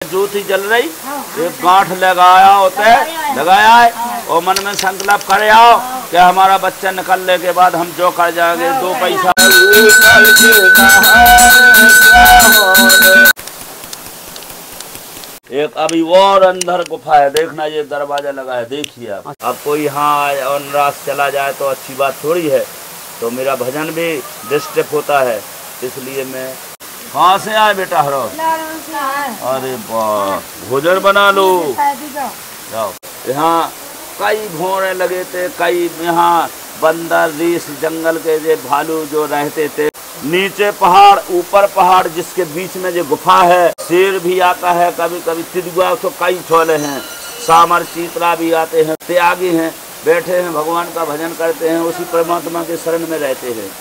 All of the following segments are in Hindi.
ज्योति जल रही, एक गांठ लगाया होता है, लगाया है और मन में संकल्प करे आओ कि हमारा बच्चा निकलने के बाद हम जो कर जाएंगे 2 पैसा। एक अभी और अंदर गुफा है, देखना ये दरवाजा लगा है, देखिए आप। अब कोई यहाँ और नाराज चला जाए तो अच्छी बात थोड़ी है, तो मेरा भजन भी डिस्टर्ब होता है, इसलिए मैं। कहाँ से आए बेटा? हरो अरे भोजन बना लो जाओ। यहाँ कई भौरे लगे थे, कई यहाँ बंदर रीछ जंगल के जो भालू जो रहते थे। नीचे पहाड़, ऊपर पहाड़, जिसके बीच में जो गुफा है। शेर भी आता है कभी कभी, तिरगुआ तो कई छोले हैं, सामर चीतला भी आते हैं। त्यागी हैं, बैठे हैं, भगवान का भजन करते हैं, उसी परमात्मा के शरण में रहते हैं।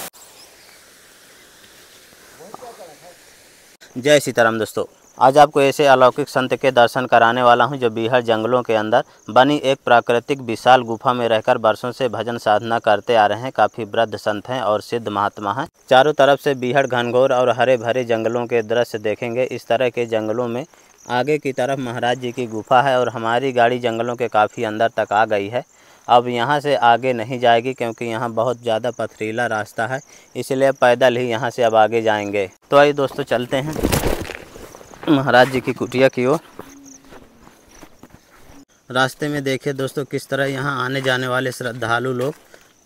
जय सीताराम दोस्तों, आज आपको ऐसे अलौकिक संत के दर्शन कराने वाला हूं जो बिहार जंगलों के अंदर बनी एक प्राकृतिक विशाल गुफा में रहकर वर्षों से भजन साधना करते आ रहे हैं। काफ़ी वृद्ध संत हैं और सिद्ध महात्मा हैं। चारों तरफ से बिहार घनघोर और हरे भरे जंगलों के दृश्य देखेंगे। इस तरह के जंगलों में आगे की तरफ महाराज जी की गुफा है और हमारी गाड़ी जंगलों के काफ़ी अंदर तक आ गई है। अब यहाँ से आगे नहीं जाएगी क्योंकि यहाँ बहुत ज़्यादा पथरीला रास्ता है, इसलिए पैदल ही यहाँ से अब आगे जाएंगे। तो आइए दोस्तों, चलते हैं महाराज जी की कुटिया की ओर। रास्ते में देखिए दोस्तों किस तरह यहाँ आने जाने वाले श्रद्धालु लोग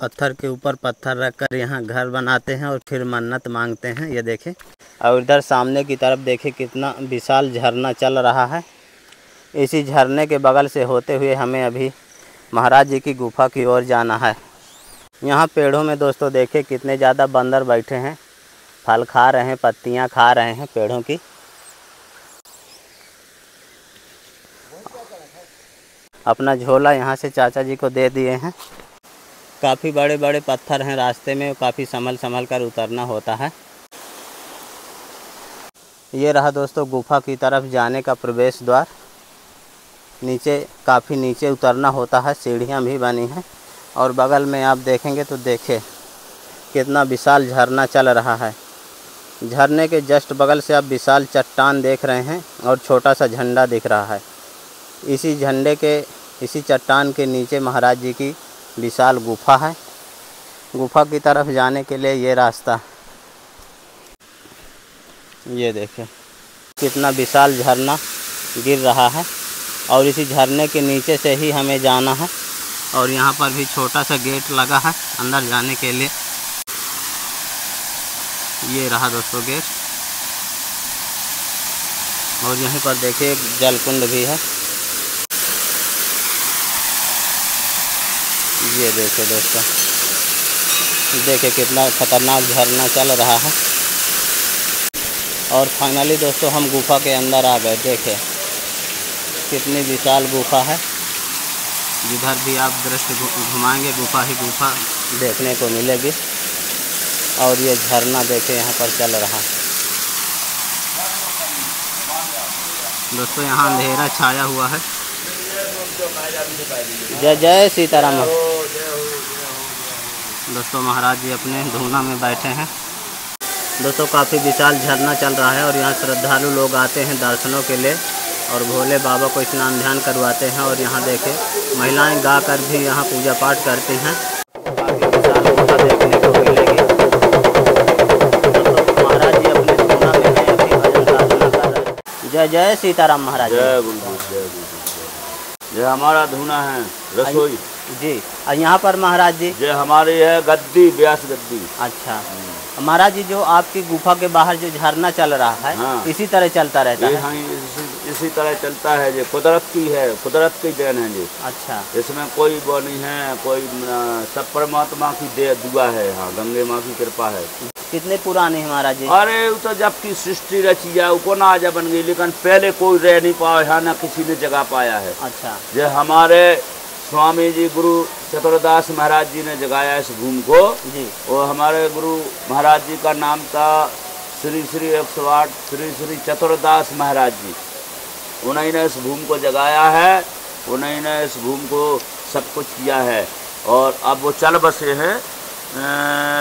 पत्थर के ऊपर पत्थर रखकर यहाँ घर बनाते हैं और फिर मन्नत मांगते हैं। ये देखें, और इधर सामने की तरफ देखिए कितना विशाल झरना चल रहा है। इसी झरने के बगल से होते हुए हमें अभी महाराज जी की गुफा की ओर जाना है। यहाँ पेड़ों में दोस्तों देखिए कितने ज़्यादा बंदर बैठे हैं, फल खा रहे हैं, पत्तियाँ खा रहे हैं पेड़ों की। अपना झोला यहाँ से चाचा जी को दे दिए हैं। काफ़ी बड़े बड़े पत्थर हैं रास्ते में, काफ़ी संभल संभल कर उतरना होता है। ये रहा दोस्तों गुफा की तरफ जाने का प्रवेश द्वार। नीचे काफ़ी नीचे उतरना होता है, सीढ़ियाँ भी बनी हैं और बगल में आप देखेंगे तो देखिए कितना विशाल झरना चल रहा है। झरने के जस्ट बगल से आप विशाल चट्टान देख रहे हैं और छोटा सा झंडा दिख रहा है। इसी चट्टान के नीचे महाराज जी की विशाल गुफा है। गुफा की तरफ जाने के लिए ये रास्ता, ये देखिए कितना विशाल झरना गिर रहा है और इसी झरने के नीचे से ही हमें जाना है। और यहाँ पर भी छोटा सा गेट लगा है अंदर जाने के लिए। ये रहा दोस्तों गेट, और यहीं पर देखिए एक जलकुंड भी है। ये देखिए दोस्तों, देखिए कितना खतरनाक झरना चल रहा है। और फाइनली दोस्तों हम गुफा के अंदर आ गए। देखिए कितनी विशाल गुफा है। जिधर भी आप दृश्य घुमाएंगे गुफा ही गुफा देखने को मिलेगी। और ये झरना देखिए यहाँ पर चल रहा है दोस्तों। यहाँ अंधेरा छाया हुआ है। जय जय सीताराम। दोस्तों महाराज जी अपने धूना में बैठे हैं। दोस्तों काफ़ी विशाल झरना चल रहा है और यहाँ श्रद्धालु लोग आते हैं दर्शनों के लिए और भोले बाबा को स्नान ध्यान करवाते हैं। और यहाँ देखें महिलाएं गा कर भी यहाँ पूजा पाठ करती हैं। काफ़ी विशाल गुफा देखने को मिलेगी। दोस्तों महाराज जी अपने धूना में हैं, अभी भजन साधना कर रहे हैं। जय जय सीताराम महाराज। जय गुरु जय गुरु। ये हमारा धूना है रसोई जी। और यहाँ पर महाराज जी ये हमारी है गद्दी, व्यास गद्दी। अच्छा महाराज जी, जो आपकी गुफा के बाहर जो झरना चल रहा है, हाँ, इसी तरह चलता रहता है? हाँ, इसी तरह चलता है। ये कुदरत की है, कुदरत की देन है जी। अच्छा, इसमें कोई वो नहीं है, कोई सब परमात्मा की दुआ है। हाँ, गंगे माँ की कृपा है। कितने पुराने हैं महाराज जी? अरे वो तो जब की सृष्टि रची है वो ना आजा बन गई, लेकिन पहले कोई रह नहीं पाया है, ना किसी ने जगह पाया है। अच्छा, ये हमारे स्वामी जी गुरु चतुरदास महाराज जी ने जगाया इस भूमि को जी। और हमारे गुरु महाराज जी का नाम था श्री श्री 108 श्री श्री चतुरदास महाराज जी। उन्हीं ने इस भूमि को जगाया है, उन्हीं ने इस भूमि को सब कुछ किया है। और अब वो चल बसे हैं।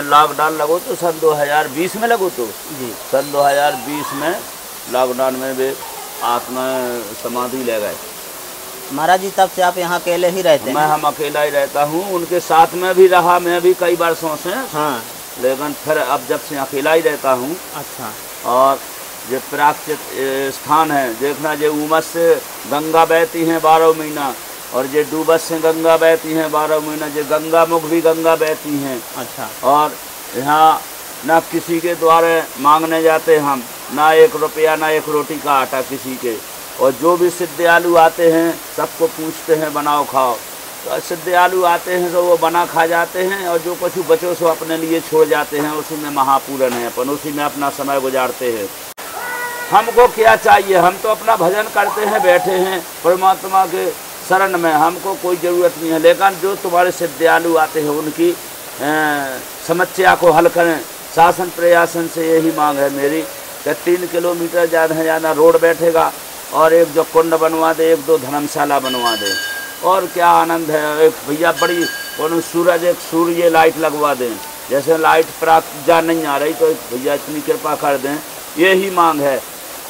लॉकडाउन लगो तो सन 2020 में लगो तो जी, सन 2020 में लॉकडाउन में वे आत्मा समाधि ले गए। महाराज जी तब से आप यहाँ अकेले ही रहते हैं? हम अकेला ही रहता हूँ, उनके साथ में भी रहा मैं भी कई वर्षों से। हाँ। लेकिन फिर अब जब से अकेला ही रहता हूँ। अच्छा। और ये प्राकृतिक स्थान है, देखना ये उमस से गंगा बहती हैं 12 महीना, और ये डूबस से गंगा बहती हैं 12 महीना, ये गंगा मुख भी गंगा बहती हैं। अच्छा। और यहाँ ना किसी के द्वारा मांगने जाते हम, ना 1 रुपया ना 1 रोटी का आटा किसी के। और जो भी सिद्धियालु आते हैं सबको पूछते हैं बनाओ खाओ, तो सिद्धियालु आते हैं तो वो बना खा जाते हैं, और जो कुछ बचो सो अपने लिए छोड़ जाते हैं। उसी में महापूरन है, अपन उसी में अपना समय गुजारते हैं। हमको क्या चाहिए, हम तो अपना भजन करते हैं, बैठे हैं परमात्मा के शरण में, हमको कोई ज़रूरत नहीं है। लेकिन जो तुम्हारे सिद्धियालु आते हैं उनकी समस्या को हल करें। शासन प्रशासन से यही मांग है मेरी कि 3 किलोमीटर ज़्यादा रोड बैठेगा, और एक जो कुंड बनवा दे, 1-2 धर्मशाला बनवा दे, और क्या आनंद है। एक भैया बड़ी एक सूर्य लाइट लगवा दें, जैसे लाइट प्राप्त जा नहीं आ रही, तो भैया इतनी कृपा कर दें, यही मांग है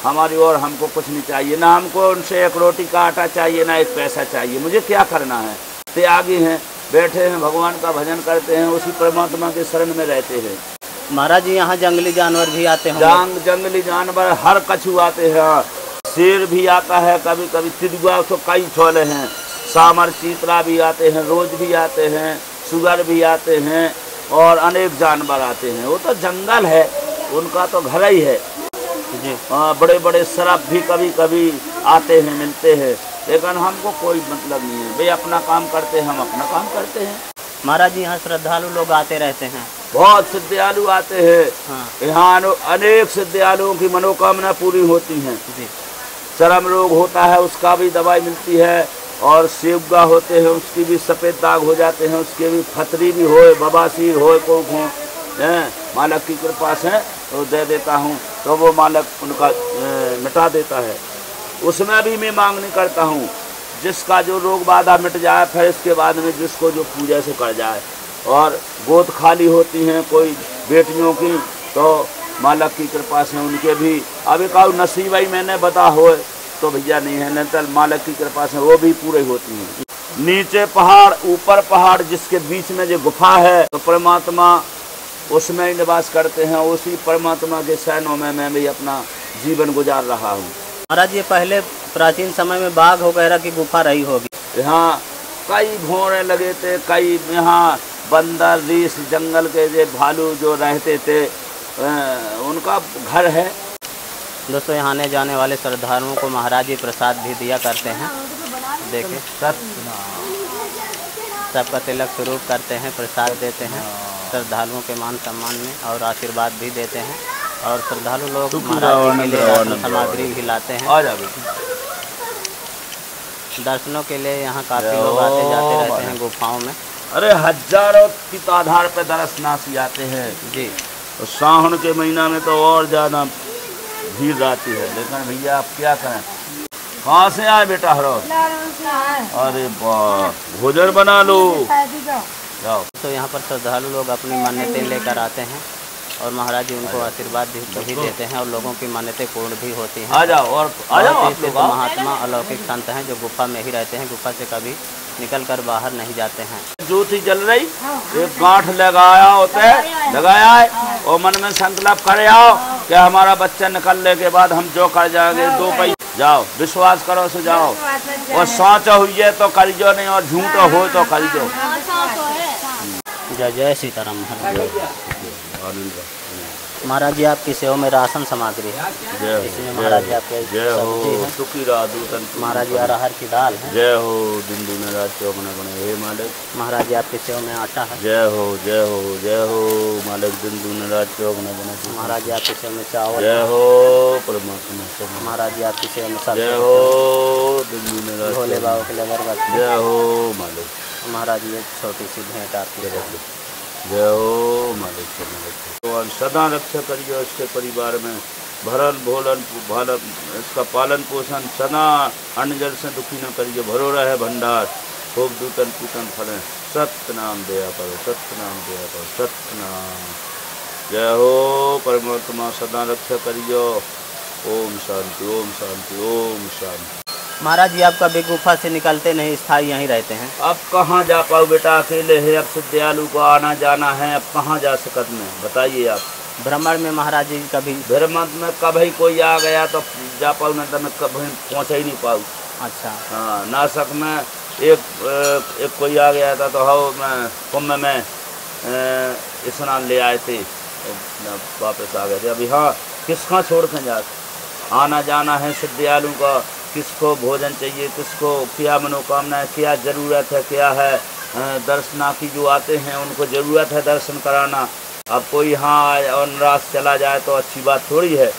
हमारी। और हमको कुछ नहीं चाहिए, ना हमको उनसे 1 रोटी का आटा चाहिए, ना 1 पैसा चाहिए। मुझे क्या करना है, त्यागी हैं, बैठे हैं, भगवान का भजन करते हैं, उसी परमात्मा के शरण में रहते हैं। महाराज जी यहाँ जंगली जानवर भी आते हैं? जंगली जानवर हर कछु आते हैं, शेर भी आता है, कभी कभी तिदुआ तो कई छोले हैं, सामर चीतरा भी आते हैं, रोज भी आते हैं, सुगर भी आते हैं, और अनेक जानवर आते हैं। वो तो जंगल है, उनका तो घर ही है जी। बड़े बड़े सर्प भी कभी कभी आते हैं, मिलते हैं, लेकिन हमको कोई मतलब नहीं है। वे अपना काम करते हैं, हम अपना काम करते हैं। महाराज जी यहाँ श्रद्धालु लोग आते रहते हैं? बहुत सिद्धियालु आते हैं। हाँ। यहाँ अनेक सिद्धियालुओं की मनोकामना पूरी होती हैं जी। चर्म रोग होता है उसका भी दवाई मिलती है, और सेवगा होते हैं उसकी भी सफ़ेद दाग हो जाते हैं, उसके भी फतरी भी होए, बवासीर होए, कोख हो, मालक की कृपा से तो दे देता हूँ, तो वो मालक उनका मिटा देता है। उसमें भी मैं मांग नहीं करता हूँ, जिसका जो रोग बाधा मिट जाए, फिर इसके बाद में जिसको जो पूजा से कर जाए। और गोद खाली होती हैं कोई बेटियों की, तो मालक की कृपा से उनके भी अब एक नसीब ही मैंने बता होए तो भैया नहीं है, नहीं तो मालक की कृपा से वो भी पूरे होती हैं। नीचे पहाड़, ऊपर पहाड़, जिसके बीच में जो गुफा है, तो परमात्मा उसमें ही निवास करते हैं। उसी परमात्मा के शरणों में मैं भी अपना जीवन गुजार रहा हूँ। महाराज ये पहले प्राचीन समय में बाघ वगैरह की गुफा रही होगी? यहाँ कई भौरे लगे थे, कई यहाँ बंदर, रीछ, जंगल के जो भालू जो रहते थे, उनका घर है। दोस्तों यहाँ आने जाने वाले श्रद्धालुओं को महाराज जी प्रसाद भी दिया करते हैं। देखिए सबका तिलक स्वरूप करते हैं, प्रसाद देते हैं श्रद्धालुओं के मान सम्मान में, और आशीर्वाद भी देते हैं। और श्रद्धालु लोग महाराज जी के लिए राशन सामग्री भी लाते हैं। दर्शनों के लिए यहाँ काफ़ी लोग आते जाते रहते हैं गुफाओं में। अरे हजारों की तादाद पे दर्शनार्थी आते हैं जी। तो सावन के महीना में तो और ज़्यादा भीड़ रहती है। लेकिन भैया आप क्या करें, कहाँ से आए बेटा? हरो अरे वाह, भोजन बना लो, जाओ। तो यहाँ पर श्रद्धालु लोग अपनी मान्यताएं लेकर आते हैं, और महाराज जी उनको आशीर्वाद भी देते हैं, और लोगों की मान्यताएं पूर्ण भी होती हैं। आ जाओ और आ जाओ। ऐसे तो महात्मा अलौकिक संत हैं जो गुफा में ही रहते हैं, गुफा से कभी निकल कर बाहर नहीं जाते हैं। ज्योति जल रही, एक गांठ लगाया होता है, लगाया है, और मन में संकल्प करे आओ कि हमारा बच्चा निकलने के बाद हम जो कर जाएंगे 2 पैसे, जाओ विश्वास करो से जाओ, और सोच हुई है तो करियो नहीं, और झूठ हो तो करियो। जय जय सीताराम। महाराज जी आपकी सेवा में राशन सामग्री है, इसमें महाराज जी आपके जय हो सुखी राधु तन, महाराज जी अरहर की दाल है, जय हो बिंदु ने राज चौक ने बने, हे मालिक। महाराज जी आपकी सेवा में आटा है, जय हो जय हो जय हो मालिक, बिंदु ने राज चौक ने बने। महाराज जी आपकी सेवा में चावल, जय हो परमात्मा। महाराज जी आपकी सेवा में सब, जय हो बिंदु ने राज, भोले बाबा के लिए अगरबत्ती, जय हो मालिक। महाराज जी एक छोटी सी भेंट आपकी, जय हो मालिक। भगवान सदा रक्षा करिए इसके परिवार में, भरल भोलन भालन इसका पालन पोषण सदा, अन्न जल से दुखी न करिए, भरो रहे भंडार, खूब दूतन पूतन फलें, सत्य नाम दया करो, सत्य नाम दया करो, सत्य नाम। जय हो परमात्मा, सदा रक्षा करियो, ओम शांति, ओम शांति, ओम शांति। महाराज जी आप कभी गुफा से निकलते नहीं, स्थायी यहीं रहते हैं? अब कहाँ जा पाऊँ बेटा, अकेले है, अब सिद्दयालु को आना जाना है, अब कहाँ जा सकत मैं, बताइए आप। भ्रमण में महाराज जी कभी? भ्रमण में कभी कोई आ गया तो जा पाऊँ, नहीं तो मैं कभी पहुँच ही नहीं पाऊँ। अच्छा। हाँ, नासक में एक कोई आ गया था तो हाँ मैं कुंभ में स्नान ले आए थे, वापस आ गए थे। अभी हाँ किसका छोड़ के जा, आना जाना है सिद्दयालु का, किसको भोजन चाहिए, किसको क्या मनोकामना है, क्या ज़रूरत है, क्या है दर्शनार्थी जो आते हैं उनको ज़रूरत है दर्शन कराना। अब कोई यहाँ और नाराज चला जाए तो अच्छी बात थोड़ी है,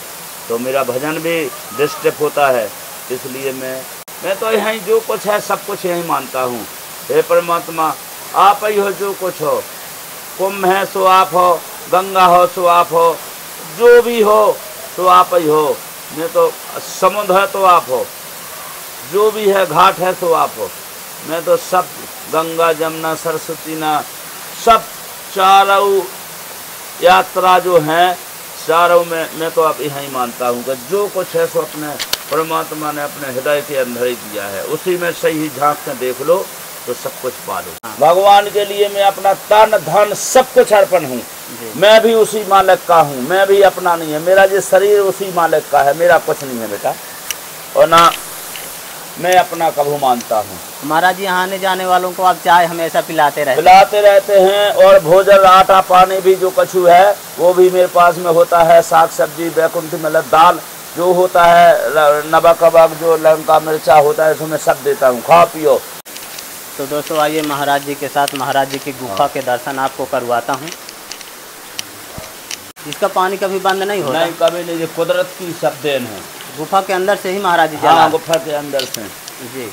तो मेरा भजन भी डिस्टर्ब होता है। इसलिए मैं तो यहीं जो कुछ है सब कुछ यहीं मानता हूँ। हे परमात्मा आप ही हो, जो कुछ हो, कुंभ है सो आप हो, गंगा हो सो आप हो, जो भी हो तो आप ही हो। मैं तो समुद्र है तो आप हो, जो भी है घाट है तो आप हो। मैं तो सब गंगा जमुना सरस्वती ना सब चारों यात्रा जो हैं चारों में मैं तो अब यही मानता हूँ कि जो कुछ है सो अपने परमात्मा ने अपने हृदय के अंदर ही दिया है, उसी में सही झांक के देख लो तो सब कुछ पा लो। भगवान के लिए मैं अपना तन धन सब कुछ अर्पण हूँ। मैं भी उसी मालिक का हूँ, मैं भी अपना नहीं है, मेरा जो शरीर उसी मालिक का है, मेरा कुछ नहीं है बेटा, और ना मैं अपना कभू मानता हूँ। महाराज जी आने जाने वालों को आप चाय हमेशा पिलाते रहते हैं, और भोजन आटा पानी भी जो कछु है वो भी मेरे पास में होता है, साग सब्जी बैकुंठ मतलब दाल जो होता है, नमक वबक जो लंका मिर्चा होता है उसमें सब देता हूँ, खा पियो। तो दोस्तों आइए महाराज जी के साथ महाराज जी की गुफा के दर्शन आपको करवाता हूँ। इसका पानी कभी बंद नहीं होता? नहीं कभी नहीं, ये कुदरत की सब देन है। गुफा के अंदर से ही महाराज जी? हाँ गुफा के अंदर से जी।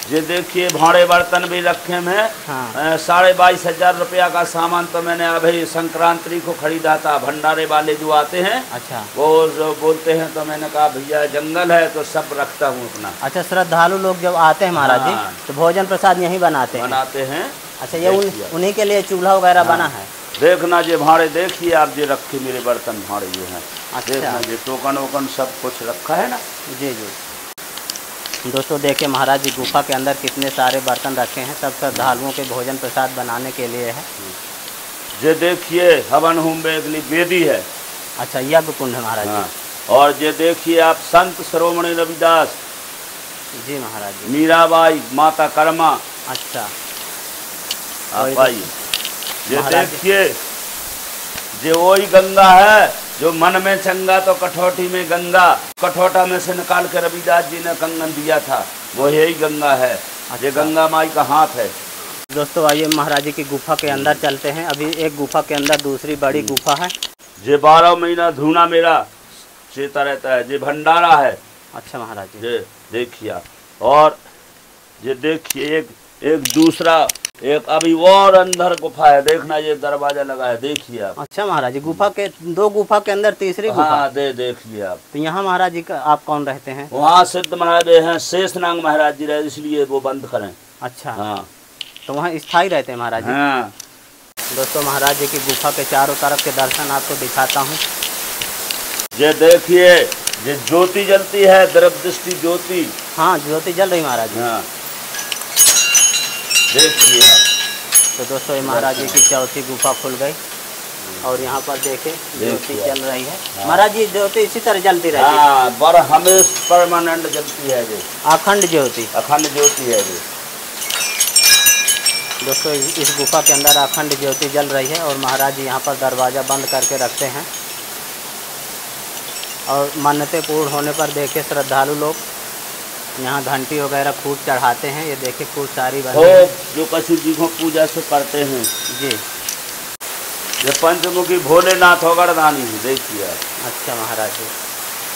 ये देखिए भाड़े बर्तन भी रखे हैं। हाँ। 22,500 रुपया का सामान तो मैंने अभी संक्रांति को खरीदा था। भंडारे वाले जो आते हैं अच्छा वो जो बोलते हैं तो मैंने कहा भैया जंगल है तो सब रखता हूँ अपना। अच्छा, श्रद्धालु लोग जब आते हैं महाराज जी तो भोजन प्रसाद यहीं बनाते हैं? अच्छा, ये उन्हीं के लिए चूल्हा वगैरह बना है? देखना ये भाड़े देखिए आप, ये रखे मेरे बर्तन भाड़े ये हैं। अच्छा। देखना ये टोकन वोकन सब कुछ रखा है ना। जी जी। दोस्तों देखिए महाराज जी गुफा के अंदर कितने सारे बर्तन रखे हैं, सब श्रद्धालुओं के भोजन प्रसाद बनाने के लिए है। ये देखिए हवन होम बेगली वेदी है। अच्छा, यज्ञ कुंड है महाराज जी। और ये देखिए आप संत शिरोमणि रविदास जी महाराज जी, मीराबाई, माता कर्मा। अच्छा, आप आइए ये देखिए, ये वही गंगा है जो मन में चंगा तो कठौती में गंगा, कठौटा में से निकाल के रविदास जी ने कंगन दिया था, वो यही गंगा है। अच्छा। ये गंगा माई का हाथ है। दोस्तों आइए महाराज जी की गुफा के अंदर चलते हैं। अभी एक गुफा के अंदर दूसरी बड़ी गुफा है। ये 12 महीना धूना मेरा चेता रहता है, ये भंडारा है। अच्छा महाराज जी, ये देखिए आप, और ये देखिए एक दूसरा एक अभी और अंदर गुफा है, देखना ये दरवाजा लगा है, देखिए आप। अच्छा महाराज जी, गुफा के दो गुफा के अंदर तीसरी गुफा? हाँ देखिए आप। तो यहाँ महाराज जी का आप कौन रहते हैं? वहाँ सिद्ध महाराज हैं, शेषनाग महाराज जी रहे, इसलिए वो बंद करें। अच्छा हाँ, तो वहाँ स्थायी रहते हैं महाराज जी? हाँ। दोस्तों महाराज जी की गुफा के चारों तरफ के दर्शन आपको दिखाता हूँ। ये देखिए, ये ज्योति जलती है, द्रव दृष्टि ज्योति। हाँ, ज्योति जल रही महाराज जी। हाँ देखिए आप। तो दोस्तों ये महाराज जी की चौथी गुफा खुल गई और यहाँ पर देखे ज्योति चल रही है। महाराज जी ज्योति इसी तरह जलती रहती है? हाँ, पर हमेशा परमानेंट जलती है, ये अखंड ज्योति? अखंड ज्योति है ये। दोस्तों इस गुफा के अंदर अखंड ज्योति जल रही है और महाराज जी यहाँ पर दरवाज़ा बंद करके रखते हैं और मन्नतें पूर्ण होने पर देखे श्रद्धालु लोग यहाँ घंटी वगैरह खूब चढ़ाते हैं। ये देखे खूब सारी जो किसी जी को पूजा से करते हैं जी। ये पंचमुखी भोलेनाथ होकर दानी है, देखिए। अच्छा महाराज जी,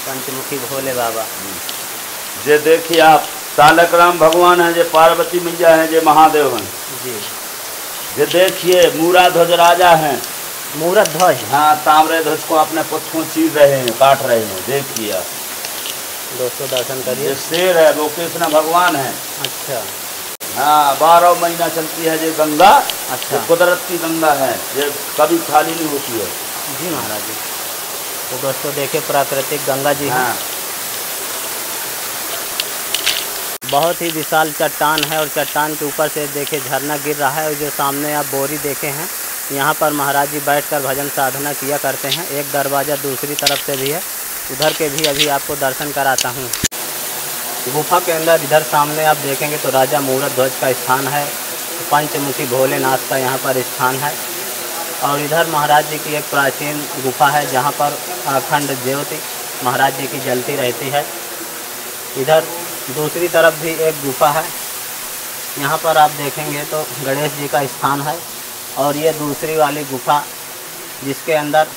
पंचमुखी भोले बाबा। ये देखिए आप, तालक राम भगवान है, ये पार्वती मैया है, ये महादेव हैं जी। ये देखिए मूरा ध्वज राजा हैं। मूरत ध्वज? हाँ, ताम्रे ध्वज को अपने पुच्छों चीर रहे हैं, काट रहे हैं, देखिए आप। दोस्तों दर्शन करिए। ये शेर है, वो कृष्ण भगवान है। अच्छा। हाँ, 12 महीना चलती है ये गंगा। अच्छा। ये कुदरत की गंगा है, ये कभी खाली नहीं होती है। जी महाराज जी। तो दोस्तों देखिए प्राकृतिक गंगा जी हैं। बहुत ही विशाल चट्टान है और चट्टान के ऊपर से देखिए झरना गिर रहा है। और जो सामने आप बोरी देखे हैं, यहाँ पर महाराज जी बैठकर भजन साधना किया करते हैं। एक दरवाज़ा दूसरी तरफ से भी है, उधर के भी अभी आपको दर्शन कराता हूँ। गुफा के अंदर इधर सामने आप देखेंगे तो राजा मूरत ध्वज का स्थान है, पंचमुखी भोलेनाथ का यहाँ पर स्थान है। और इधर महाराज जी की एक प्राचीन गुफा है जहाँ पर अखंड ज्योति महाराज जी की जलती रहती है। इधर दूसरी तरफ भी एक गुफा है, यहाँ पर आप देखेंगे तो गणेश जी का स्थान है। और ये दूसरी वाली गुफा जिसके अंदर,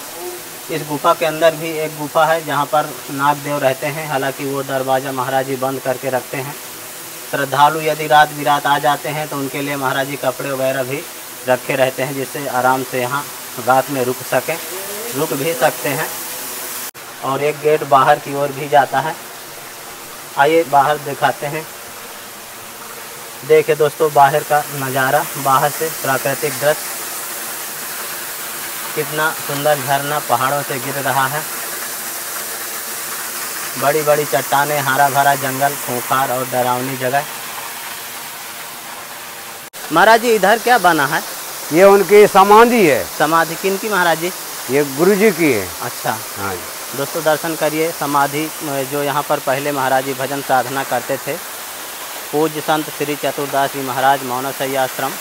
इस गुफा के अंदर भी एक गुफा है जहाँ पर नागदेव रहते हैं। हालांकि वो दरवाज़ा महाराज जी बंद करके रखते हैं। श्रद्धालु यदि रात बिरात आ जाते हैं तो उनके लिए महाराज जी कपड़े वगैरह भी रखे रहते हैं, जिससे आराम से यहाँ रात में रुक भी सकते हैं। और एक गेट बाहर की ओर भी जाता है, आइए बाहर दिखाते हैं। देखिए दोस्तों बाहर का नज़ारा, बाहर से प्राकृतिक दृश्य, कितना सुंदर झरना पहाड़ों से गिर रहा है। बड़ी बड़ी चट्टानें, हरा भरा जंगल, खूंखार और डरावनी जगह। महाराज जी इधर क्या बना है? ये उनकी समाधि है। समाधि किनकी महाराज जी? ये गुरु जी की है। अच्छा हाँ जी। दोस्तों दर्शन करिए समाधि, जो यहाँ पर पहले महाराज जी भजन साधना करते थे। पूज्य संत श्री चतुरदास जी महाराज, मौनसई आश्रम।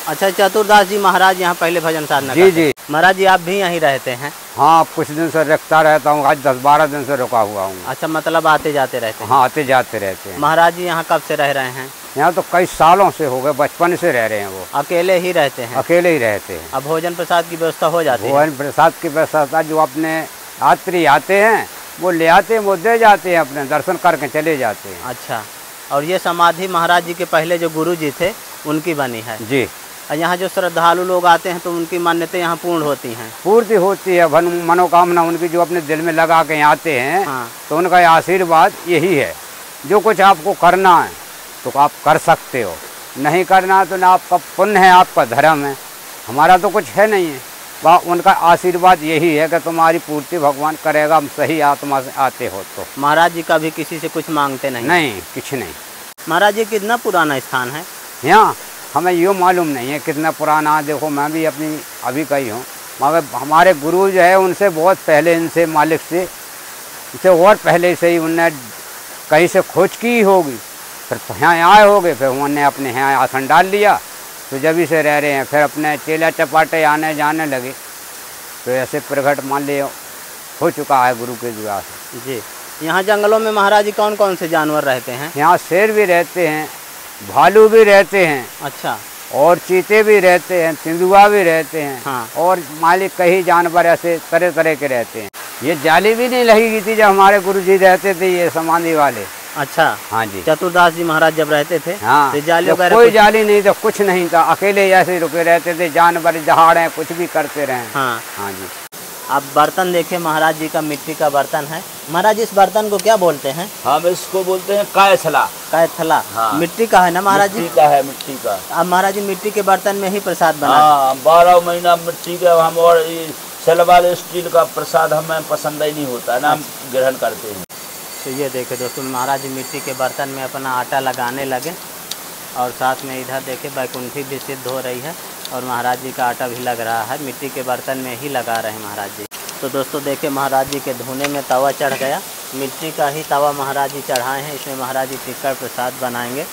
अच्छा, चतुरदास जी महाराज यहाँ पहले भजन साधना करते थे। महाराज जी आप भी यहीं रहते हैं? हाँ, कुछ दिन से रखता रहता हूँ, आज 10-12 दिन से रुका हुआ हूँ। अच्छा, मतलब आते जाते रहते हैं? हाँ, आते जाते रहते हैं। महाराज जी यहाँ कब से रह रहे हैं? यहाँ तो कई सालों से हो गए, बचपन से रह रहे हैं। वो अकेले ही रहते हैं? अकेले ही रहते हैं। अब भोजन प्रसाद की व्यवस्था हो जाती है? भोजन प्रसाद की व्यवस्था जो अपने यात्री आते हैं वो ले आते हैं, वो दे जाते हैं, अपने दर्शन करके चले जाते हैं। अच्छा, और ये समाधि महाराज जी के पहले जो गुरु जी थे उनकी बनी है? जी। और यहाँ जो श्रद्धालु लोग आते हैं तो उनकी मान्यताएं यहाँ पूर्ण होती हैं? पूर्ति होती है, मनोकामना उनकी जो अपने दिल में लगा के आते हैं। हाँ। तो उनका आशीर्वाद यही है, जो कुछ आपको करना है तो आप कर सकते हो, नहीं करना तो ना आपका पुण्य है, आपका धर्म है, हमारा तो कुछ है नहीं है। वह उनका आशीर्वाद यही है कि तुम्हारी पूर्ति भगवान करेगा, हम सही आत्मा से आते हो तो। महाराज जी कभी किसी से कुछ मांगते नहीं? नहीं, कुछ नहीं। महाराज जी कितना पुराना स्थान है यहाँ? हमें यो मालूम नहीं है कितना पुराना। देखो मैं भी अपनी अभी कही हूँ, मगर हमारे गुरु जो है उनसे बहुत पहले, इनसे मालिक से, इनसे और पहले से ही उनने कहीं से खोज की होगी, फिर यहाँ आए होंगे, फिर उन्होंने अपने यहाँ आसन डाल लिया, तो जब से रह रहे हैं। फिर अपने चेला चपाटे आने जाने लगे, तो ऐसे प्रगट मान लिया हो चुका है गुरु के द्वारा से। जी। यहाँ जंगलों में महाराज जी कौन कौन से जानवर रहते हैं? यहाँ शेर भी रहते हैं, भालू भी रहते हैं। अच्छा। और चीते भी रहते हैं, तेंदुआ भी रहते हैं। हाँ। और मालिक कई जानवर ऐसे तरह तरह के रहते हैं। ये जाली भी नहीं लगी थी जब हमारे गुरु जी रहते थे, ये समाधि वाले। अच्छा। हाँ जी। चतुरदास जी महाराज जब रहते थे? हाँ। तो जाली तो वगैरह कोई जाली नहीं था, कुछ नहीं था, अकेले ऐसे रुके रहते थे, जानवर दहाड़े कुछ भी करते रहे। हाँ। हाँ जी। आप बर्तन देखिए, महाराज जी का मिट्टी का बर्तन है। महाराज इस बर्तन को क्या बोलते हैं? हम इसको बोलते हैं कायथला। कायथला। हाँ। मिट्टी का है ना महाराज जी? मिट्टी का है, मिट्टी का। अब महाराज जी मिट्टी के बर्तन में ही प्रसाद बना? हाँ, 12 महीना मिट्टी का हम, और सलवार स्टील का प्रसाद हमें पसंद ही नहीं होता है ना, हम ग्रहण करते हैं। तो ये देखिए दोस्तों, महाराज जी मिट्टी के बर्तन में अपना आटा लगाने लगे, और साथ में इधर देखिए बैकुंठी भी सिद्ध हो रही है, और महाराज जी का आटा भी लग रहा है, मिट्टी के बर्तन में ही लगा रहे हैं महाराज जी। तो दोस्तों देखिए महाराज जी के धुने में तवा चढ़ गया, मिट्टी का ही तवा महाराज जी चढ़ाए हैं। इसमें महाराज जी टिक्कड़ प्रसाद बनाएंगे।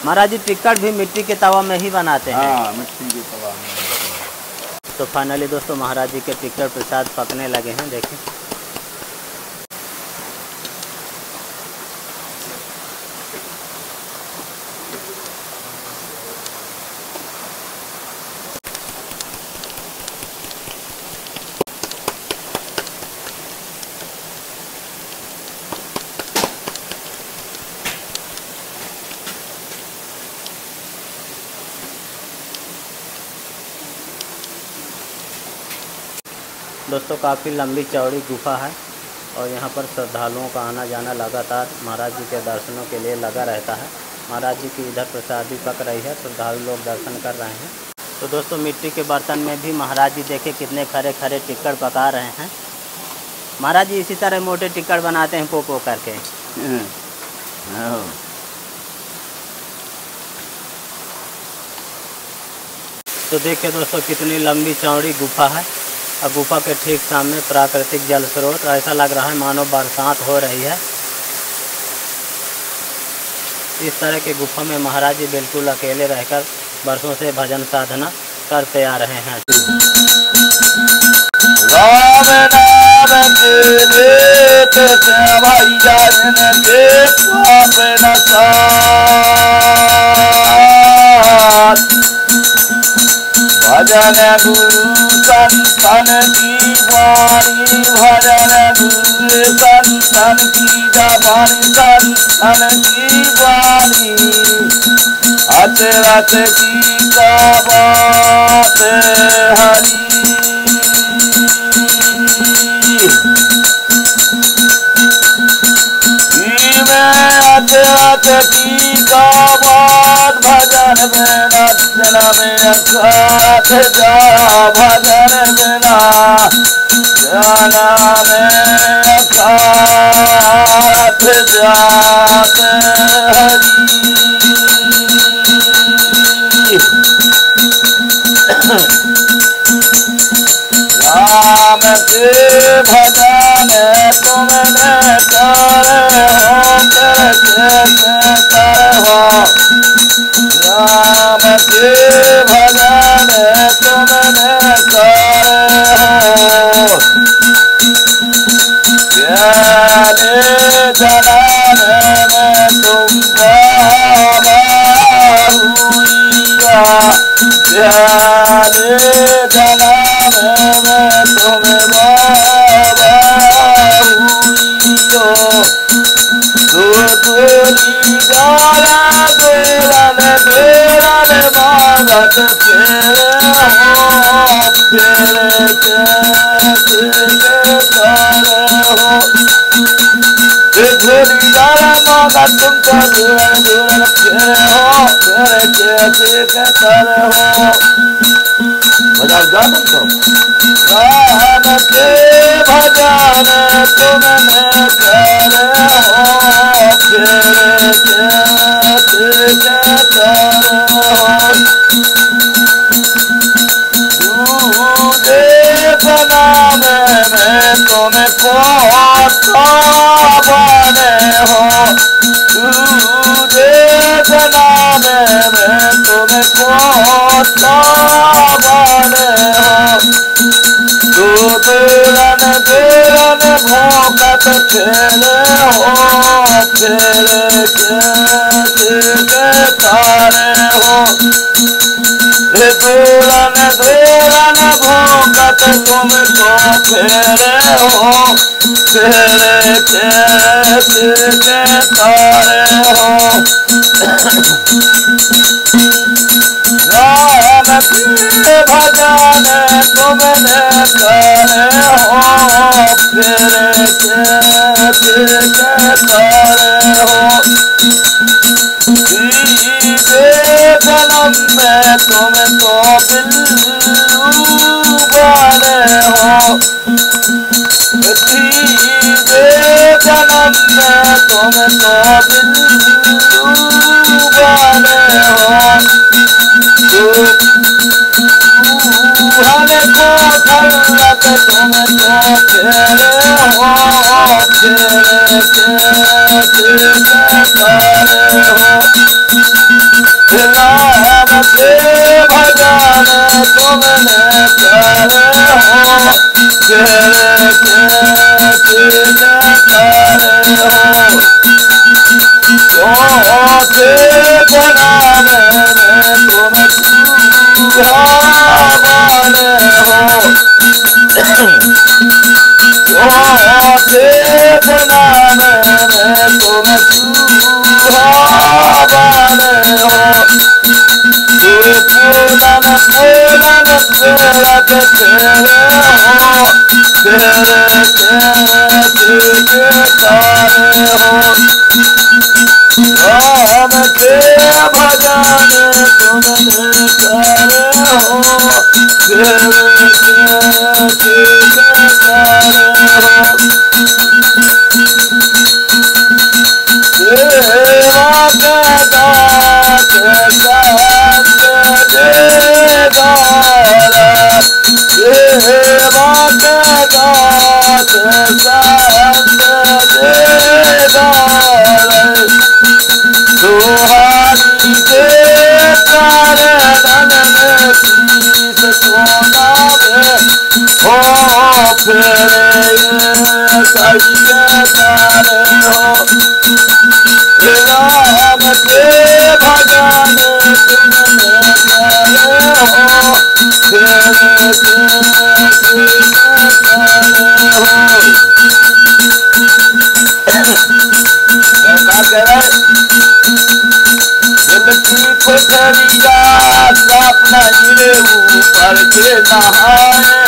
महाराज जी टिक्कड़ भी मिट्टी के तवा में ही बनाते हैं? हाँ, मिट्टी के तवा में। तो फाइनली दोस्तों महाराज जी के टिक्कड़ प्रसाद पकने लगे हैं, देखिए। दोस्तों काफ़ी लंबी चौड़ी गुफा है, और यहाँ पर श्रद्धालुओं का आना जाना लगातार महाराज जी के दर्शनों के लिए लगा रहता है। महाराज जी की इधर प्रसादी पक रही है, श्रद्धालु लोग दर्शन कर रहे हैं। तो दोस्तों मिट्टी के बर्तन में भी महाराज जी देखिए कितने खरे खरे टिक्कड़ पका रहे हैं। महाराज जी इसी तरह मोटे टिक्कड़ बनाते हैं पो करके। हाँ। तो देखिए दोस्तों कितनी लंबी चौड़ी गुफा है और गुफा के ठीक सामने प्राकृतिक जल स्रोत। ऐसा लग रहा है मानो बरसात हो रही है। इस तरह के गुफा में महाराज जी बिल्कुल अकेले रहकर वर्षों से भजन साधना करते आ रहे हैं। राम नाम के लेत से भाई जान के अपना साथ भजन गुरु संतन की वाणी भजन गुरु संतन की वाणी संतन की वाणी अचरज की का बात हरी की का बात भजन बिना जन्म अखात जा भजन बिना जन्म अखात जात राम के भजन तुमने करे हो राम के भजन तुमने करे हो प्यारे जनान में तुम हुआ प्यारे जनान में तुम मागत फेरे हो धूली डाला मागत तुमको दूर दूर फेरे हो फेरे कैसे करे हो बजाओ जा तुमको राम के भजन तुमने करे हो फेरे कैसे करे हो नाम में तुम पोता बने हो नाम में तुम पोता बने हो दूरन दूरन भोकत फेरे हो फेरे के तारे हो दूरन दूरन भोकत तुमको फेरे हो फेरे के तारे हो राम के भजन तुमने करे हो फेरे के तारे हो जन्म में तुम तो बिल्लू बने हो जन्म में तुम तो बिल्लू बने हो को थलक तुम तो फेरे हो फेरे करे हो राम के भजन तुमने करे हो फेरे करे हो चौथे जन्म में तुम चूहा बने हो चौथे जन्म में तुम चूहा बने हो पूरन पूरन पूरक तेरे हो तेरे के तारे हो राम के भजन तुमने करे हो तेरे के तारे हो दिल की कोठरिया सपना ऊपर के नहाए